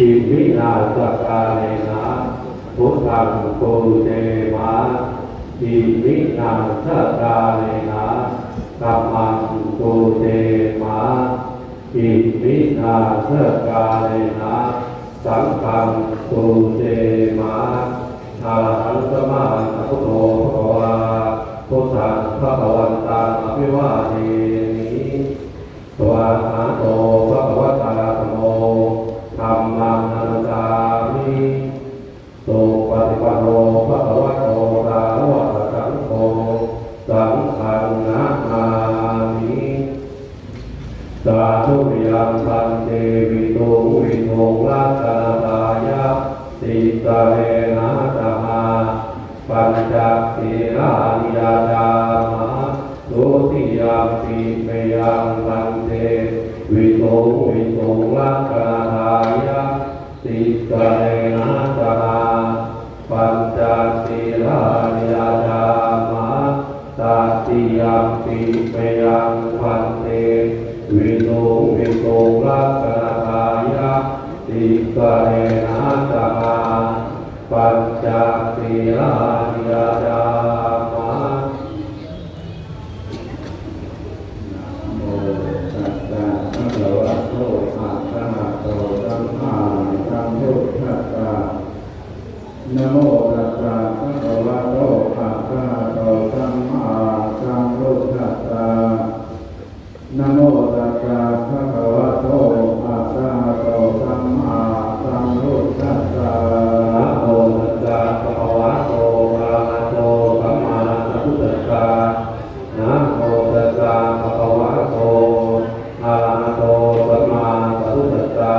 อิมินาสกาเลนะพุทธังปูเตมะอิมินาสกาเลนะกัมมังปูเตมะอิมินาสกาเลนะสังฆังปูเตมะอะระหังสัมมาสัมพุทโธภะคะวะพุทธังภะคะวันตังอภิวาเทมิสวากขาโตภะคะวะตาธัมโมธัมมังนัสสามิสุปฏิปันโนภะคะวะโตสาวกสังโฆสังฆังนะมามิสาธุยังพันเตวิโตวิโตรัตนาตายะติสะเรนะตมะปัญจศีลานิยาจามะทุติยมปิเมยังพันเตวิโตวิโตรัตนาตายะติสะเรนะตมะปัญจศีลานิยาจามะตติยมปิเมยังพันเตวิโตวิโตรัตนาตายะติสะเรนะตมะปัญจศีลานิยาจามะนะโมตัสสะภะคะวะโตอะระหะโตสัมมาสัมพุทธัสสะนะโมตัสสะภะคะวะโตอะระหะโตสัมมาสัมพุทธัสสะนะโมตัสสะภะคะวะโตอะระหะโตสัมมาสัมพุทธัสสะนะโมตัสสะภะคะวะโตอะระหะโตสัมมาสัมพุทธัสสะนะโมตัสสะภะคะวะโตอะระหะโตสัมมาสัมพุทธัสสะ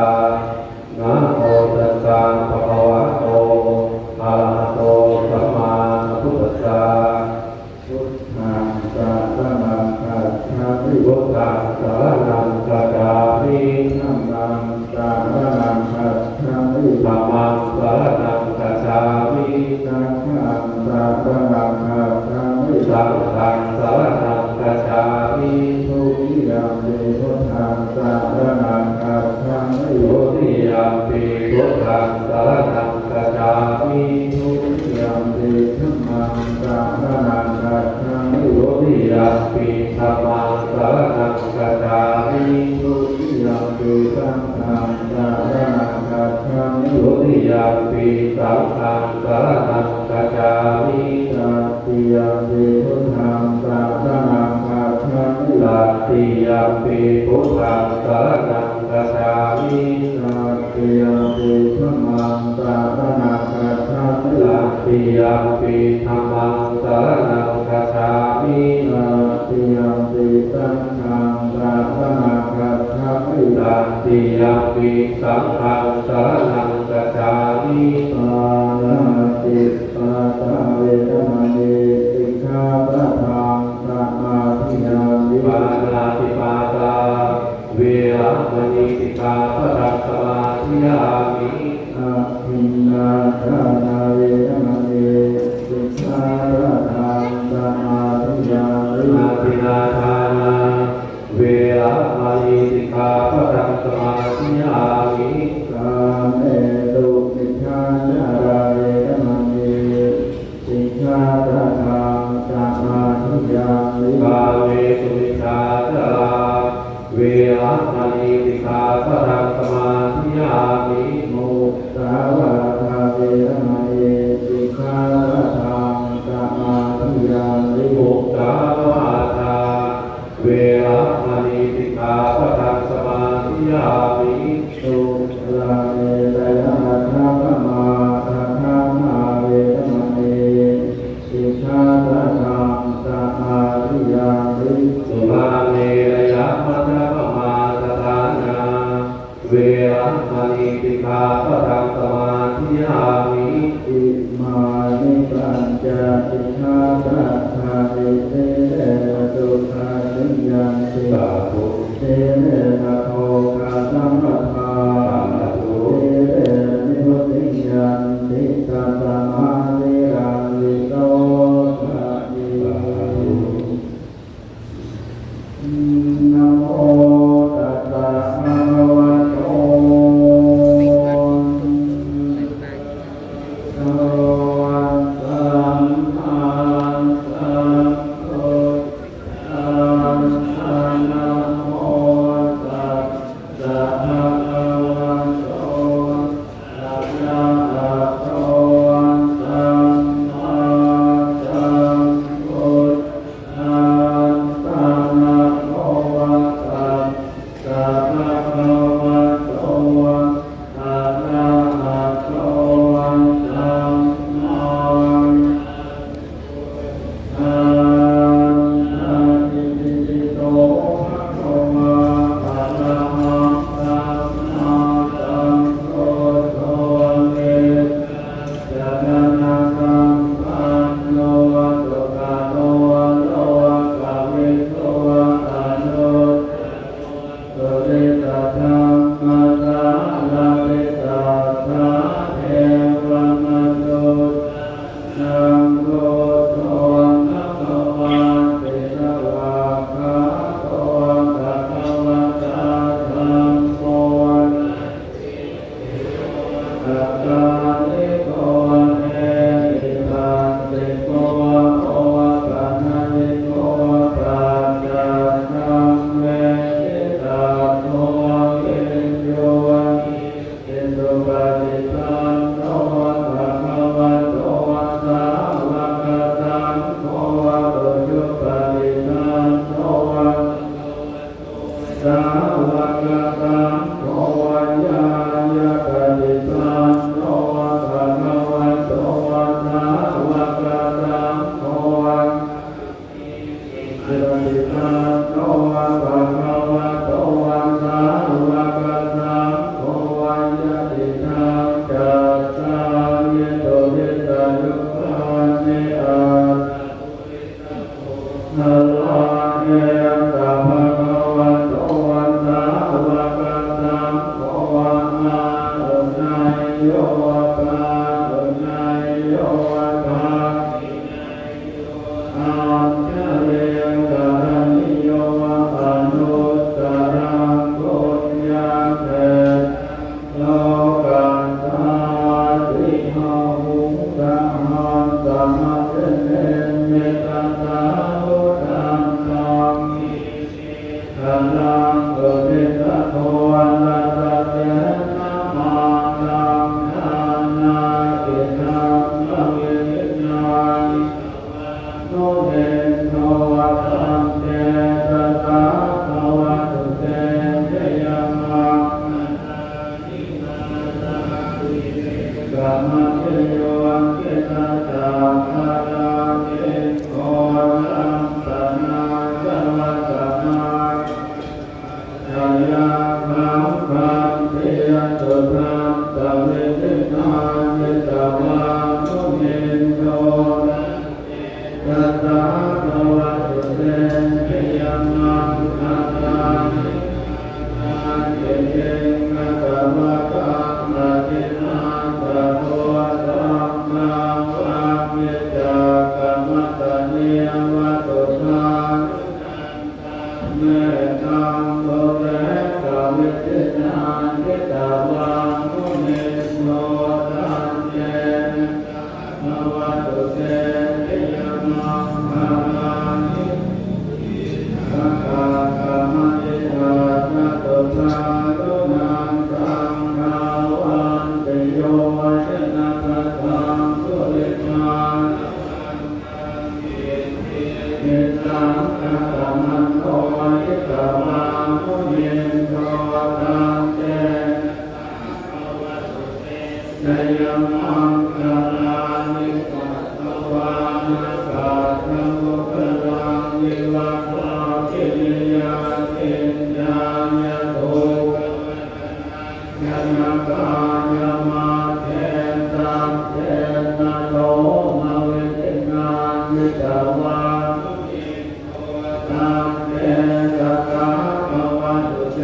นะโมตัสสะภะคะวะโตอะระหะโตสัมมาสัมพุทธัสสะพุทธังสรณังคัจฉามิพุทธังสรณังคัจฉามิธัมมังสรณังคัจฉามิธัมมังสรณังคัจฉามิสังฆังสรณังคัจฉามิสังฆังสรณังคัจฉามิทุติยมปิพุทธังสรณังคัจฉามิทุติยมปิพุทธังสรณังคัจฉามิทุติยมปิธัมมังสรณังคัจฉามิทุติยมปิธัมมังสรณังคัจฉามิทุติยมปิสังฆังสรณังคัจฉามิทุติยมปิสังฆังสรณังคัจฉามิตัตติยมปิพุทธังสรณังคัจฉามิตัตติยมปิพุทธังสรณังคัจฉามิตัตติยมปิธัมมังสรณังคัจฉามิตัตติยมปิธัมมังสรณังคัจฉามิตัตติยมปิสังฆังสรณังคัจฉามิตัตติยมปิสังฆังสรณังคัจฉามิปานาติปาตาเวรมณีสิกขาปะทังสมาธิยามิปานาติปาตาเวรมณีสิกขาปะทังสมาธิยามิอะทินนาทานาเวรมณีสิกขาปะทังสมาธิยามิอะทินนาทานาเวรมณีสิกขาปะทังสมาธิยามิกาเมตุสิกขาจาราเวรมณีสิกขาปะทังสมาธิยามิกาเมตุสิกขาจาราเวรมณีสิกขาปะทังสมาธิยามิมุสาวาทาเวรมณีสิกขาปะทังสมาธิยามิมุสาวาทาเวรมณีสิกขาปะทังสมาธิยามิสุราเมรยะมัคคะมาทัคคะมาเวรมณีสิกขาปะทังสมาธิยามิสุราเมรยะมัคคะมาทัคคะนาเวรมณีสิกขาปะทังสมาธิยามิอิมานิปัญจสิกขาปะทังเตเรตุทานิยังติสาธุเตเรนะโภคาสัมปทาสาธุเตเรนิพุติยังติสัตตมานิรังวิโตสะยิสาธุนะโมตัสสะภะคะวะโต ภะคะวะโตสาวกสังโฆยะติทังจัตตาริโตวิตายุปานิอานาลาเยตัมภะคะวะโตสาวกสังโฆอาหุนายโยปาหุนายโยปาอัญชลีกรณิโยอนุตตรังปุญญเขโลกันตาติหาหุตะหันตมะเตเนมิตตาหุตังตังขันลังกุณิตโทนัสเตนะมาลังนานากิตังมะวิญญาณโนเดโนวัตังเตตตาภวตุเตเตยมังกัมมะเทโยอังคิตัสสะภะระเกโกรังสนาสวัสนาชยาคัมคันเทยตุธังสเวทินานิตวานุนิโตตัสสะภะวะตุเตเตยมังคะตังอันเตเตนะกะมะตังนะตินาตะโพตังนาวังเยจากะมะตะเนวะตุทังเมตังโตเตกะวิตินานิตวานุนิโตตันเตภวะตุเตเตยมังคะตังสังฆะกะมะติทานะตุสารุนังสังฆาวันติโยชนะทัสสังสุริมังนิสังฆะกะมันโตยิตวามุนิโตตันเตเตยมังคะตังนิสัตตวานะกาตังมุขลังวิวัตตาคิริยาติญาญะโตยัญกายมาเทตังเทนะโลมาเวทินานิจวาตังเทตตาภวะตุเต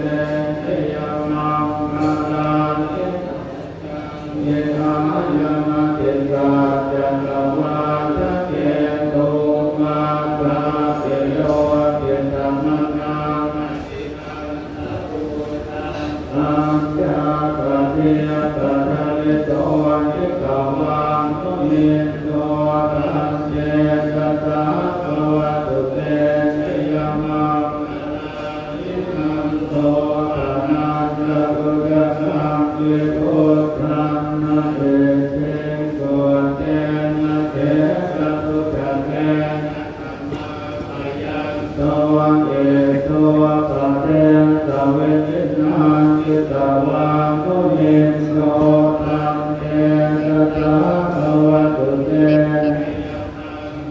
เตยมังคะตังเยธายมะติกาจันตวาทะเกตุมาตาเตโยเตตัมมะนังอัญญาปะเทตตะลิโตนิกวานุนิโตตันเจตตาภวะตุเตเตยมังนันโตปะนาจารุกะสังวิพุทธังนะเตเตโกเตนะเตกะตุกะเตตวะเอตวะปะเตสเวทินานิตวามุนิโตตังเตตตาภวะตุเต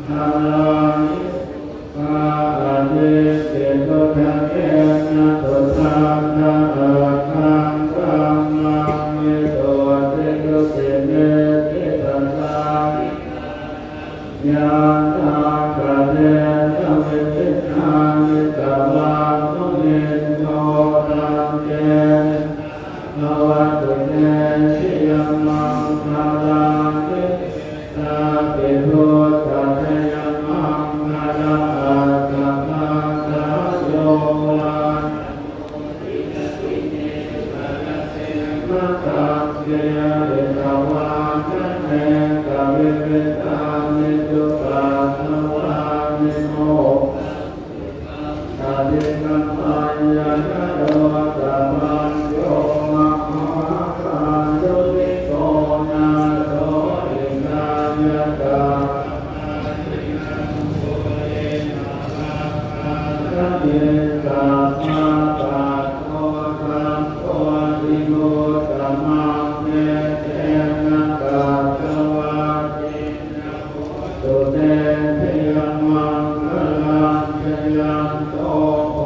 ธัมมังปะอะเนเตโตทะเกนะโตตังนะอะคังกัมมังเยโตเตโยเตเนเตตัสสะญาณาคาเตนะเวทินานิตวานุนิโตตังเตภวะตุเตชิยมังคาลังตาปิพุทธะเทยมังคาลังกัมมังตาโยวันมะตังเกยเรตวานะเนกะวิปิตานิจุปาทวานิโมตาดิกัมปัญญาโยตัมมังโยมะหาคันตุลิโกนาโตอินาญะกาสัพเพสัมมาปัสโตธัมโมติโมตัมมังเมเตนะกะตวะตุเตเทยมังคะลังเทยันโตโอ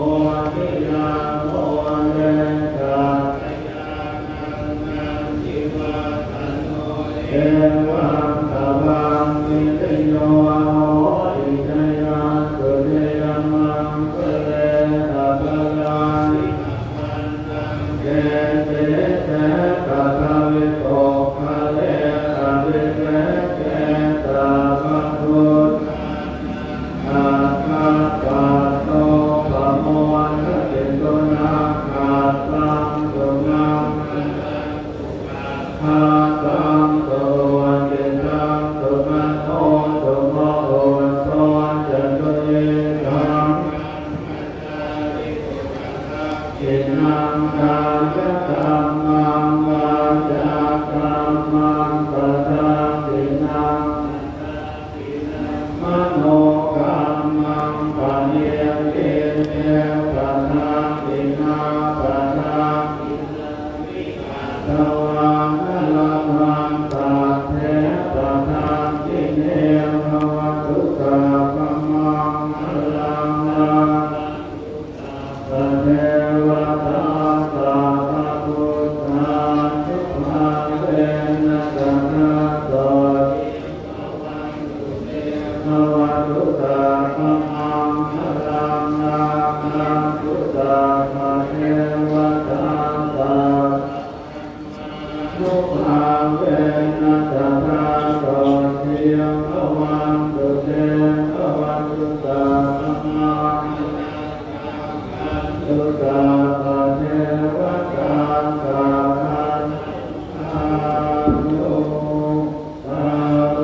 อินังกายกรรมังวาจากรรมังปะทาตินังมโนกรรมังปะเนียเกเนปะทาตินาปะทาตวังนละมังตาเทปะทาติเนภวตุตาปะมังอลังนาปะเทวตาตาภะพุทธาทุกขาเวนะสนะโตภวตุตาปะมังอลังนาภะพุทธาภะเทวตาตาทุกขาเวนะสนะโตเทียมภวันตุเตภวตุตาปะมังตุตาภะเทวตาตาอานุภา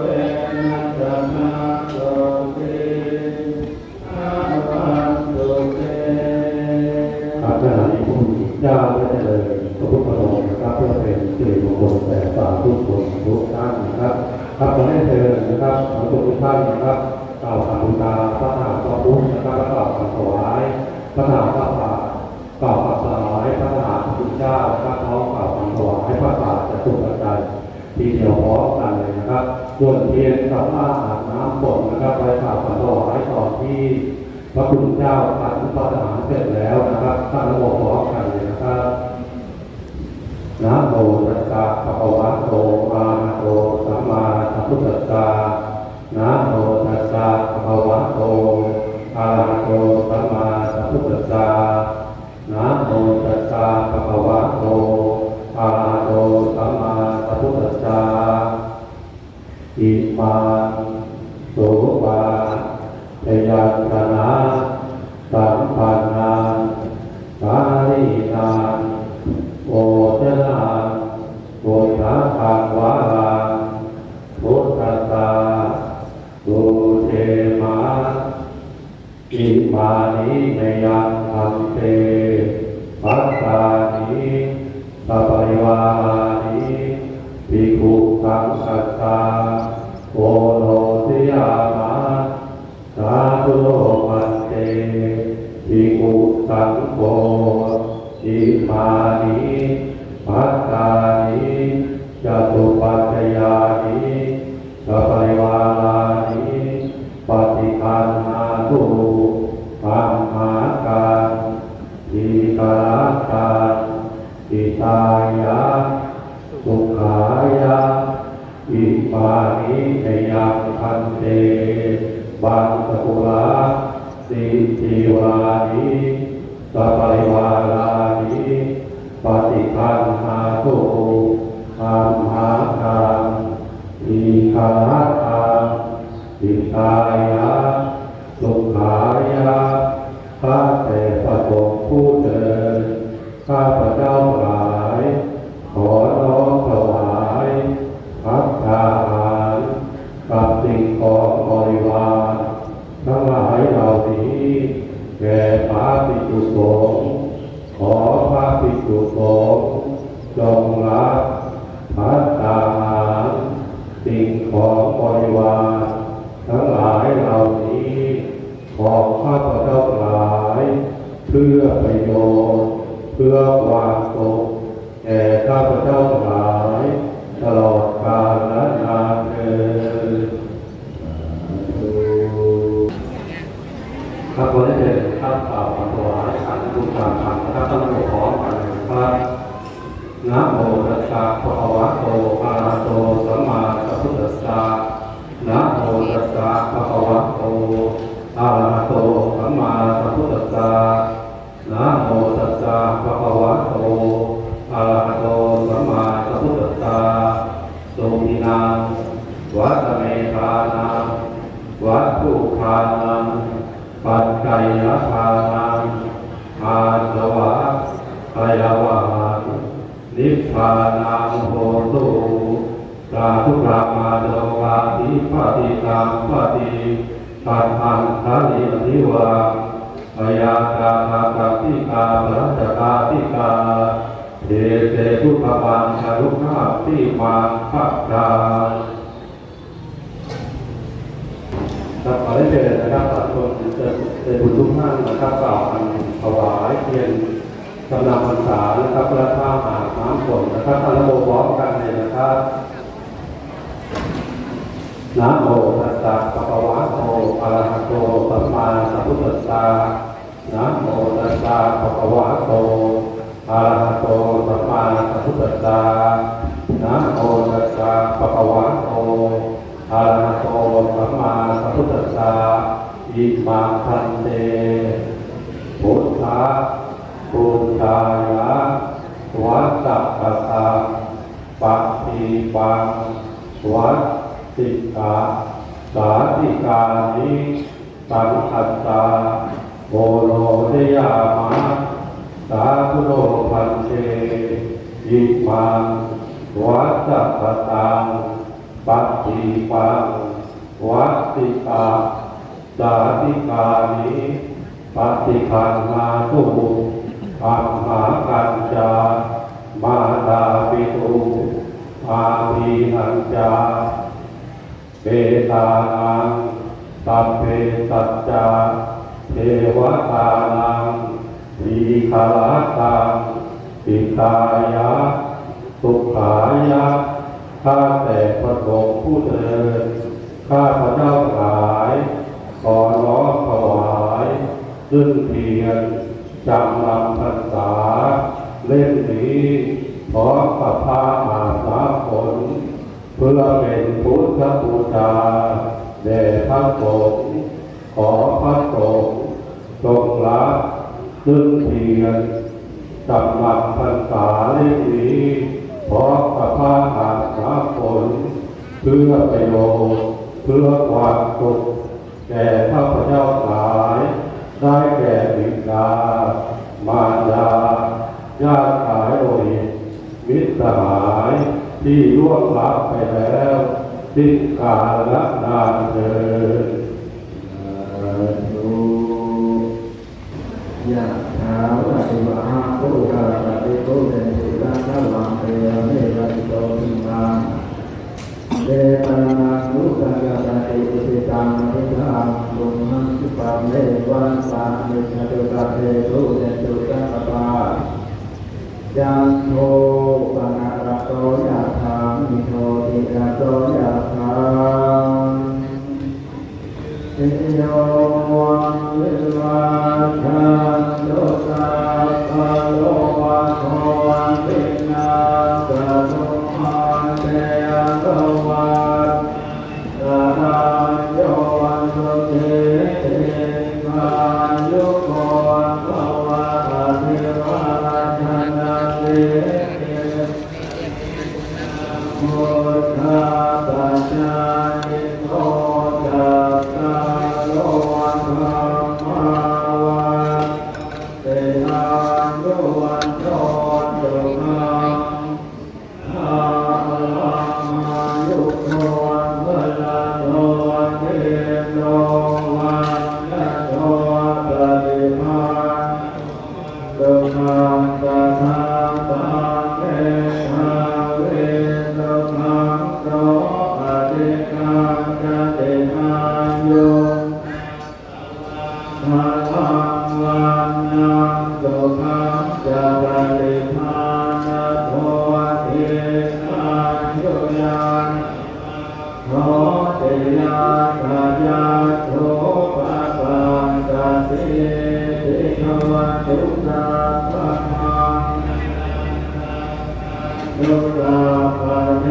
เวนะสนะโตติภวันตุเตอาจารย์ที่ผู้เจ้าได้เลยพระพุทธองค์นะครับเพื่อเป็นสิริมงคลแก่สาธุชนทุกท่านนะครับครับขอให้เชิญนะครับทุกท่านนะครับกล่าวคำบูชาพระมหากษัตริย์นะครับและกล่าวคำถวายพระมหากษัตริย์กล่าวคำถวายพระมหากษัตริย์เจ้านะครับพร้อมกล่าวคำถวายพระบาทจะตุปัจจัยทีเดียวพร้อมกันเลยนะครับส่วนเทียนกับผ้าอาบน้ำฝนนะครับไปกล่าวคำถวายต่อที่พระคุณเจ้าท่านพระทหารเสร็จแล้วนะครับท่านระบบพร้อมกันเลยนะครับนะโมตัสสะภะคะวะโตอะระหะโตสัมมาสัมพุทธัสสะนะโมตัสสะภะคะวะโตอะระหะโตสัมมาสัมพุทธัสสะนะโมตัสสะภะคะวะโตอะระหะโตสัมมาสัมพุทธัสสะอิมังสุปาเทยัตถนะสัมปันนังกาลินังโอเจนะโกฏฐังวารังพุทธัสสะตุเทมาอิมานิเมยังอัมเตปัสสานิสัพพะริวารานิภิกขุสังฆัสสะโอโนทิยามะสาธุโลมันเตภิกขุสังโฆอิมานิปัสสานิจตุปัจจยานิสัพพะริวารานิปฏิคันหาตุธัมมาการทีฆาการอิตายะสุขายะอิมานิเนยังพันเตบังสกุลาสิทิวานิสัพพะริวารานิปฏิคันหาตุธัมมาการทีฆาการอิตายะสุขายะข้าแต่พระสงฆ์ผู้เจริญข้าพระเจ้าหลายขอน้อมถวายภัตตาหารกับสิ่งของบริวารทั้งหลายเหล่านี้แก่พระภิกษุสงฆ์ขอพระภิกษุสงฆ์จงรับภัตตาหารสิ่งของบริวารทั้งหลายเหล่านี้ของข้าพเจ้าหลายเพื่อประโยชน์เพื่อความสุขแก่ข้าพเจ้าหลายตลอดกาลนานเถิดข้าพเจ้าได้ข้ากล่าวถวายขันธ์บูชาธรรมนะครับต้องขอกันนะครับนะโมตัสสะภะคะวะโตอะระหะโตสัมมาสัมพุทธัสสะนะโมตัสสะภะคะวะโตอะระหะโตสัมมาสัมพุทธัสสะนะโมตัสสะภะคะวะโตอะระหะโตสัมมาสัมพุทธัสสะสุขินังวัฏเมธานังวัตถุทานังปัจจัยทานังอาสวะกายวานิพพานังโหตุสาธุกามาโลกาภิปฏิตังปฏิปัฏฐังทานิทิวา พยาคาภาคาติกาพระจกาติกาเทเตพุทธปัญชาลุนาติมาภักดาครับขอได้เชิญนะครับสาธุชนเจริญบุญทุกท่านนะครับกล่าวคำถวายเทียนกำลังพรรษานะครับพระท่าหาน้ำฝนนะครับท่านระบบพร้อมกันเลยนะครับนะโมตัสสะภะคะวะโตอะระหะโตสัมมาสัมพุทธัสสะนะโมตัสสะภะคะวะโตอะระหะโตสัมมาสัมพุทธัสสะนะโมตัสสะภะคะวะโตอะระหะโตสัมมาสัมพุทธัสสะอิมาคันเตพุทธะปุญญายะวัตตะกะตังปะทิปังวัตติกาสาธิกานิสังคัตตาโมโลเทยามะสาธุโลพันเตอิมังวัตตะกะตังปัตติปังวัตติกาสาธิกานิปฏิคันมาตุอัมหากัญจามาตาปิตุอาภิหัญจาเบตานังตัพเพสัจจาเทวตานังวิคาลตังปิตายะสุขายะข้าแต่พระสงฆ์ผู้เจริญข้าพระเจ้าทั้งหลายขอน้อมถวายซึ่งเทียนจำลำพรรษาเล่มนี้พร้อมกับผ้าอาสาผลเพื่อเป็นพุทธบูชาแด่พระสงฆ์ขอพระสงฆ์จงรับซึ่งเทียนจำลำพรรษาเล่มนี้พร้อมกับผ้าอาสาผลเพื่อประโยชน์เพื่อความสุขแก่ข้าพเจ้าหลายได้แก่บิดามารดาญาติขายโดยมิตรสหายที่ล่วงลับไปแล้วสิ้นกาลนานเถิดยะถาวะริวหาปุราปฏิปุเรนติสาคลังเตเมวะอิโตทินังเดตานังอุตตะติปิตังทิทังลุมหังสุปัมเมวันสามิจตุตะเตตุเนตุตะปะยันโทปนะระโตยะถามิโทติระโตยะถาเอโยวันวิวัชชันตุสัพพะโลกโควินาศตุมาเตโยวัตตะระโยวันตุเตวายุโกภวะอภิวาทนาเตพุทธะปัจจายิโนจัตตารโลธรรมาวันเตอายุวันโตตุขังอาลังอายุโกวันเวลาโตเทโนวันยะโตปฏิภาณตุขังตถาตังเอหะเวตุขังโตปฏิคังกติมายุภะลังวันนังตุขังจะปฏิภาณโทติอายุยังโทติยาตายาโทปะปังกติติขวันตุสัพพะมังตุสัพพะเท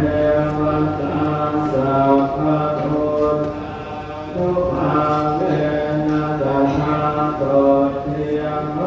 วตาสัพพะพุทธทุกขังเวนะตถาโตเทียมโล